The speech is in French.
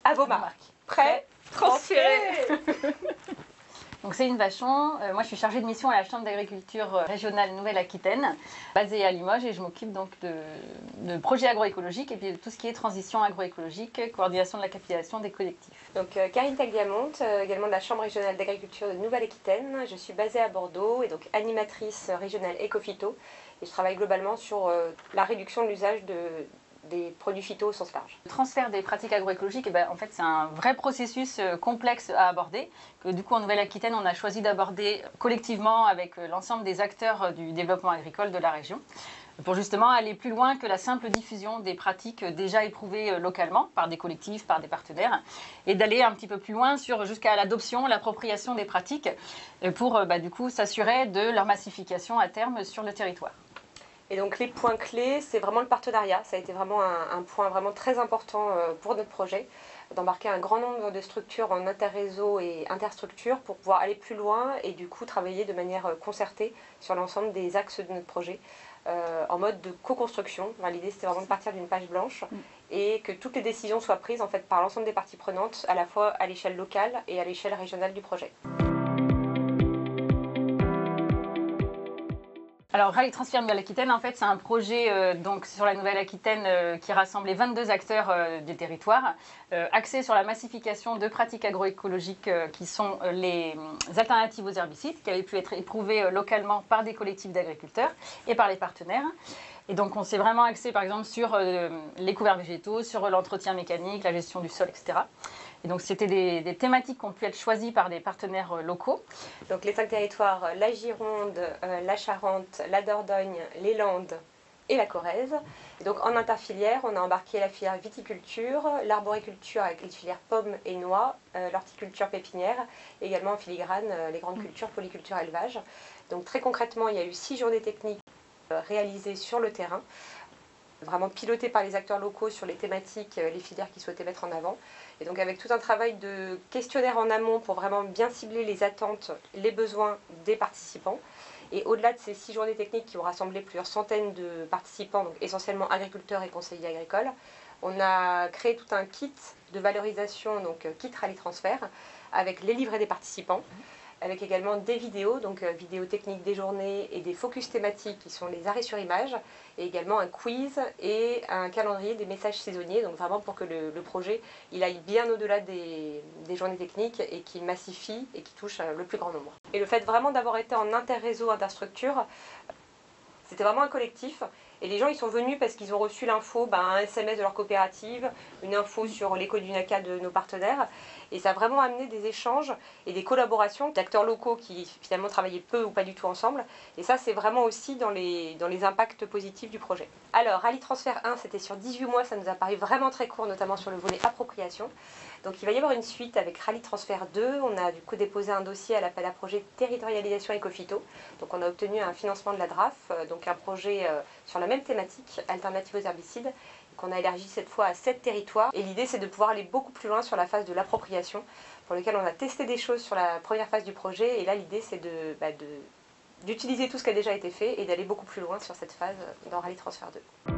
À vos marques. Prêt, transféré. Donc Céline Vachon, moi je suis chargée de mission à la Chambre d'agriculture régionale Nouvelle-Aquitaine, basée à Limoges, et je m'occupe donc de projets agroécologiques et puis de tout ce qui est transition agroécologique, coordination de la capitalisation des collectifs. Donc Karine Tagliamonte, également de la Chambre régionale d'agriculture de Nouvelle-Aquitaine. Je suis basée à Bordeaux et donc animatrice régionale Ecophyto. Et je travaille globalement sur la réduction de l'usage des produits phyto au sens large. Le transfert des pratiques agroécologiques, en fait, c'est un vrai processus complexe à aborder, que du coup en Nouvelle-Aquitaine, on a choisi d'aborder collectivement avec l'ensemble des acteurs du développement agricole de la région, pour justement aller plus loin que la simple diffusion des pratiques déjà éprouvées localement par des collectifs, par des partenaires, et d'aller un petit peu plus loin jusqu'à l'adoption, l'appropriation des pratiques, pour du coup s'assurer de leur massification à terme sur le territoire. Et donc les points clés, c'est vraiment le partenariat. Ça a été vraiment un point vraiment très important pour notre projet, d'embarquer un grand nombre de structures en interréseau et interstructures pour pouvoir aller plus loin et du coup travailler de manière concertée sur l'ensemble des axes de notre projet en mode de co-construction. Enfin, l'idée c'était vraiment de partir d'une page blanche et que toutes les décisions soient prises en fait par l'ensemble des parties prenantes, à la fois à l'échelle locale et à l'échelle régionale du projet. Alors Rallye Transfert Nouvelle-Aquitaine, en fait, c'est un projet donc sur la Nouvelle-Aquitaine qui rassemble les 22 acteurs du territoire, axé sur la massification de pratiques agroécologiques qui sont les alternatives aux herbicides, qui avaient pu être éprouvées localement par des collectifs d'agriculteurs et par les partenaires. Et donc on s'est vraiment axé par exemple sur les couverts végétaux, sur l'entretien mécanique, la gestion du sol, etc. Et donc c'était des thématiques qui ont pu être choisies par des partenaires locaux. Donc les 5 territoires, la Gironde, la Charente, la Dordogne, les Landes et la Corrèze. Et donc en interfilière, on a embarqué la filière viticulture, l'arboriculture avec les filières pommes et noix, l'horticulture pépinière, et également en filigrane les grandes cultures, polyculture, élevage. Donc très concrètement, il y a eu 6 journées techniques réalisées sur le terrain, vraiment pilotées par les acteurs locaux sur les thématiques, les filières qu'ils souhaitaient mettre en avant. Et donc avec tout un travail de questionnaire en amont pour vraiment bien cibler les attentes, les besoins des participants. Et au-delà de ces 6 journées techniques qui ont rassemblé plusieurs centaines de participants, donc essentiellement agriculteurs et conseillers agricoles, on a créé tout un kit de valorisation, donc kit Rallye Transfert, avec les livrets des participants, avec également des vidéos, donc vidéos techniques des journées et des focus thématiques qui sont les arrêts sur image, et également un quiz et un calendrier des messages saisonniers, donc vraiment pour que le projet il aille bien au-delà des journées techniques et qu'il massifie et qu'il touche le plus grand nombre. Et le fait vraiment d'avoir été en interréseau, interstructure, c'était vraiment un collectif. Et les gens ils sont venus parce qu'ils ont reçu l'info, un SMS de leur coopérative, une info sur l'éco du NACA de nos partenaires. Et ça a vraiment amené des échanges et des collaborations d'acteurs locaux qui finalement travaillaient peu ou pas du tout ensemble. Et ça c'est vraiment aussi dans les impacts positifs du projet. Alors Rallye Transfert 1 c'était sur 18 mois, ça nous a paru vraiment très court, notamment sur le volet appropriation. Donc il va y avoir une suite avec Rallye Transfert 2, on a du coup déposé un dossier à l'appel à projet territorialisation Ecophyto. Donc on a obtenu un financement de la DRAF, donc un projet sur la même thématique, alternative aux herbicides, qu'on a élargi cette fois à 7 territoires. Et l'idée c'est de pouvoir aller beaucoup plus loin sur la phase de l'appropriation, pour lequel on a testé des choses sur la première phase du projet. Et là l'idée c'est d'utiliser tout ce qui a déjà été fait et d'aller beaucoup plus loin sur cette phase dans Rallye Transfert 2.